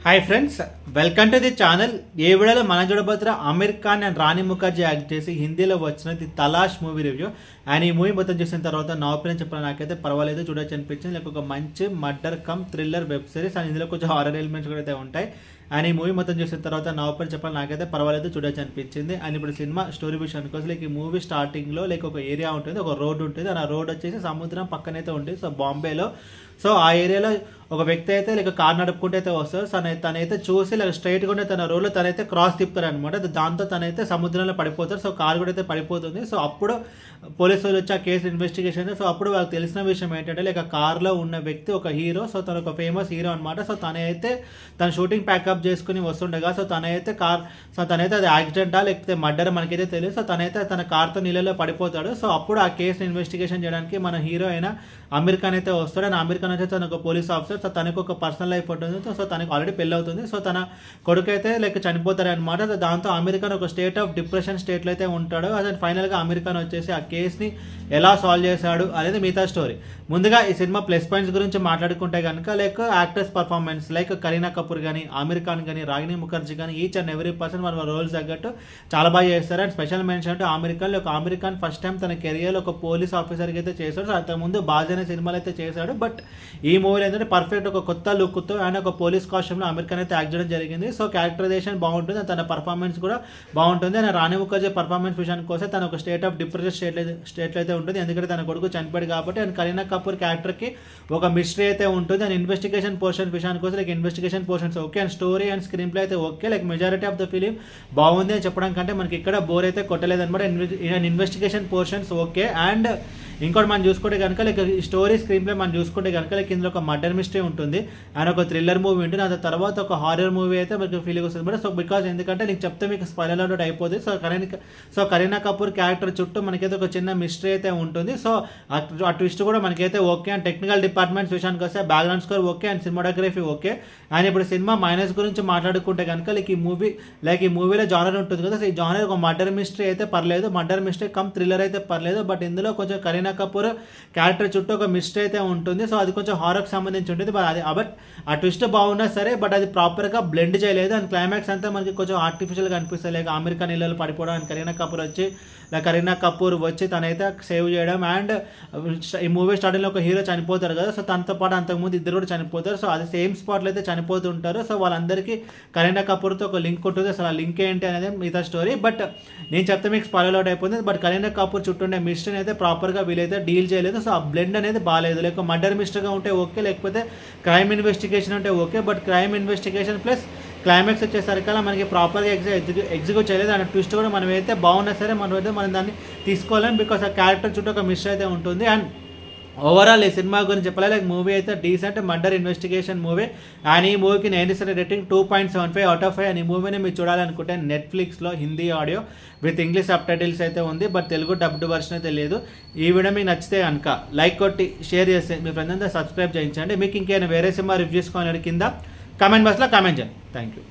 Hi friends, welcome to the channel. ఏ వీడియోలో మనం చూడబోతున్న ఆమిర్ ఖాన్ అండ్ రాణి ముఖర్జీ యాక్ట్ చేసి హిందీలో వచ్చిన the Talaash movie review. And ఈ మూవీ మొత్తం చూసిన తర్వాత నా ఒపీనియన్ చెప్పిన నాకైతే పర్వాలేదు, చూడొచ్చు అనిపించింది. లేక ఒక మంచి murder come thriller web series and ఇందులో కొంచెం హారర్ ఎలిమెంట్స్ కూడా అయితే ఉంటాయి. అండ్ ఈ మూవీ మొత్తం చూసిన తర్వాత నా ఒపీనియన్ చెప్పాలి నాకైతే పర్వాలేదు, చూడొచ్చు అనిపించింది. అండ్ ఇప్పుడు సినిమా స్టోరీ విషయానికి వస్తే లైక్ ఈ మూవీ స్టార్టింగ్లో లైక్ ఒక ఏరియా ఉంటుంది, ఒక రోడ్ ఉంటుంది. అండ్ ఆ రోడ్ వచ్చేసి సముద్రం పక్కనైతే ఉంటుంది. సో బాంబేలో సో ఆ ఏరియాలో ఒక వ్యక్తి అయితే లేక కార్ నడుపుకుంటే అయితే వస్తారు. తనైతే చూసి లేక స్ట్రైట్గా ఉండే తన రోడ్లో తనైతే క్రాస్ తిప్పుతారు అనమాట. దాంతో తనైతే సముద్రంలో పడిపోతారు. సో కార్ కూడా అయితే పడిపోతుంది. సో అప్పుడు పోలీసు వాళ్ళు వచ్చి ఆ కేసు ఇన్వెస్టిగేషన్. సో అప్పుడు వాళ్ళకి తెలిసిన విషయం ఏంటంటే లేక కార్లో ఉన్న వ్యక్తి ఒక హీరో. సో తను ఒక ఫేమస్ హీరో అనమాట. సో తనైతే తన షూటింగ్ ప్యాకప్ చేసుకుని వస్తుండగా సో తనైతే అది యాక్సిడెంటా లేకపోతే మర్డర్ మనకైతే తెలియదు. సో తనైతే తన కార్తో నీళ్ళలో పడిపోతాడు. సో అప్పుడు ఆ కేసుని ఇన్వెస్టిగేషన్ చేయడానికి మన హీరో అయిన ఆమిర్ ఖాన్ అయితే వస్తాడు. అండ్ ఆమిర్ ఖాన్ అయితే తన ఒక పోలీస్ ఆఫీసర్. సో తనకు ఒక పర్సనల్ లైఫ్ ఉంటుంది. సో తనకు ఆల్రెడీ పెళ్ళి అవుతుంది. సో తన కొడుకు అయితే లైక్ చనిపోతాడు అనమాట. దాంతో ఆమిర్ ఖాన్ ఒక స్టేట్ ఆఫ్ డిప్రెషన్ స్టేట్లో అయితే ఉంటాడు. అదే ఫైనల్గా ఆమిర్ ఖాన్ వచ్చేసి ఆ కేసుని ఎలా సాల్వ్ చేశాడు అనేది మిగతా స్టోరీ. ముందుగా ఈ సినిమా ప్లస్ పాయింట్స్ గురించి మాట్లాడుకుంటే కనుక like actors performance like Kareena Kapoor కానీ ఆమిర్ ఖాన్ కానీ రాగిణి ముఖర్జీ కానీ ఈచ్ అండ్ ఎవ్రీ పర్సన్ వాళ్ళ రోల్స్ తగ్గట్టు చాలా బాగా చేస్తారు. అండ్ స్పెషల్ మెన్షన్ అంటే ఆమిర్ ఖాన్ ఫస్ట్ టైం తన కెరియర్లో ఒక పోలీస్ ఆఫీసర్కి అయితే చేశాడు. సో అంతకుముందు బాజ్ అనే సినిమాలు అయితే చేశాడు. బట్ ఈ మూవీలో ఏంటంటే పర్ఫెక్ట్ ఒక కొత్త లుక్తో అండ్ ఒక పోలీస్ కాస్ట్యూమ్లో ఆమిర్ ఖాన్ అయితే యాక్ట్ చేయడం జరిగింది. సో క్యారెక్టరైజేషన్ బాగుంటుంది అండ్ తన పర్ఫార్మెన్స్ కూడా బాగుంటుంది. అండ్ రాణి ముఖర్జీ పర్ఫార్మెన్స్ విషయానికి వస్తే తన ఒక స్టేట్ ఆఫ్ డిప్రెషన్ స్టేట్లో అయితే ఉంటుంది. ఎందుకంటే తన కొడుకు చనిపోయాడు కాబట్టి. అండ్ కరీనా కపూర్ క్యారెక్టర్కి ఒక మిస్టరీ అయితే ఉంటుంది. అండ్ ఇన్వెస్టిగేషన్ పోర్షన్ విషయానికి వస్తే like investigation portions okay and story and screenplay అయితే okay. Like majority of the film బాగుంది అని చెప్పడం కంటే మనకి ఇక్కడ బోర్ అయితే కొట్టలేదు అనమాట. Investigation portions okay. అండ్ ఇంకోటి మనం చూసుకుంటే కనుక లైక్ స్టోరీ స్క్రీన్ ప్లే మనం చూసుకుంటే కనుక లైక్ ఇందులో ఒక మర్డర్ మిస్టరీ ఉంటుంది అండ్ ఒక థ్రిల్లర్ మూవీ ఉంటుంది. ఆ తర్వాత ఒక హారర్ మూవీ అయితే మీకు ఫీలింగ్ వస్తుంది అనమాట. సో బికాజ్ ఎందుకంటే నీకు చెప్తే మీకు స్పాయిలర్ అవుట్ అయిపోతుంది. సో కరీనా కపూర్ క్యారెక్టర్ చుట్టూ మనకైతే ఒక చిన్న మిస్టరీ అయితే ఉంటుంది. సో ఆ ట్విస్ట్ కూడా మనకైతే ఓకే. అండ్ టెక్నికల్ డిపార్ట్మెంట్స్ విషయానికి వస్తే background score okay and cinematography okay. And ఇప్పుడు సినిమా మైనస్ గురించి మాట్లాడుకుంటే కనుక లైక్ ఈ మూవీలో జానర్ ఉంటుంది కదా. సో ఈ జానర్ ఒక మర్డర్ మిస్టరీ అయితే పర్లేదు, మర్డర్ మిస్టరీ కమ్ థ్రిల్లర్ అయితే పర్లేదు. బట్ ఇందులో కొంచెం కరీనా కపూర్ క్యారెక్టర్ చుట్టూ ఒక మిస్టరీ అయితే ఉంటుంది. సో అది కొంచెం హారర్కి సంబంధించి ఉంటుంది. బట్ ఆ ట్విస్ట్ బాగున్నా సరే బట్ అది ప్రాపర్గా బ్లెండ్ చేయలేదు. అండ్ క్లైమాక్స్ అంతా మనకి కొంచెం ఆర్టిఫిషియల్గా అనిపిస్తుంది. లైక్ ఆమిర్ ఖాన్ ఇళ్ళలో పడిపోవడం అండ్ కరీనా కపూర్ వచ్చి తనైతే సేవ్ చేయడం. అండ్ ఈ మూవీ స్టార్టింగ్లో ఒక హీరో చనిపోతారు కదా. సో తనతో పాటు అంతకుముందు ఇద్దరు కూడా చనిపోతారు. సో అది సేమ్ స్పాట్లో అయితే చనిపోతుంటారు. సో వాళ్ళందరికీ కరీనా కపూర్తో ఒక లింక్ ఉంటుంది. అసలు ఆ లింక్ ఏంటి అనేది మిగతా స్టోరీ. బట్ నేను చెప్తే మీకు స్పాయిలర్ అవుట్ అయిపోతుంది. బట్ కరీనా కపూర్ చుట్టూ ఉండే మిస్టరీని అయితే ప్రాపర్గా వీలైతే డీల్ చేయలేదు. సో ఆ బ్లెండ్ అనేది బాగాలేదు. లేక మర్డర్ మిస్టరీగా ఉంటే ఓకే, లేకపోతే క్రైమ్ ఇన్వెస్టిగేషన్ అంటే okay. But crime investigation plus climax వచ్చేసరికల్లా మనకి ప్రాపర్గా ఎగ్జిక్యూట్ చేయలేదు. అండ్ ట్విస్ట్ కూడా మనం అయితే బాగున్నా సరే మనం దాన్ని తీసుకోలేం. బికాస్ ఆ క్యారెక్టర్ చుట్టూ ఒక మిస్టరీ అయితే ఉంటుంది. అండ్ ఓవరాల్ ఈ సినిమా గురించి చెప్పాలి లైక్ మూవీ అయితే decent murder investigation movie. And ఈ మూవీకి 90% రేటింగ్ 2.75 అవుట్ ఆఫ్ 5. అండ్ ఈ మూవీని మీరు చూడాలనుకుంటే నెట్ఫ్లిక్స్లో Hindi audio with English sub titles అయితే ఉంది. బట్ తెలుగు డబ్డ్ వర్షన్ అయితే లేదు. ఈ వీడియో మీకు నచ్చితే కనుక లైక్ కొట్టి షేర్ చేస్తే మీ ఫ్రెండ్స్ అంతా సబ్స్క్రైబ్ చేయించండి. మీకు ఇంకేమైనా వేరే సినిమా రివ్యూస్ కావాలి కింద కామెంట్ బాక్స్లో కామెంట్ చేయండి. Thank you.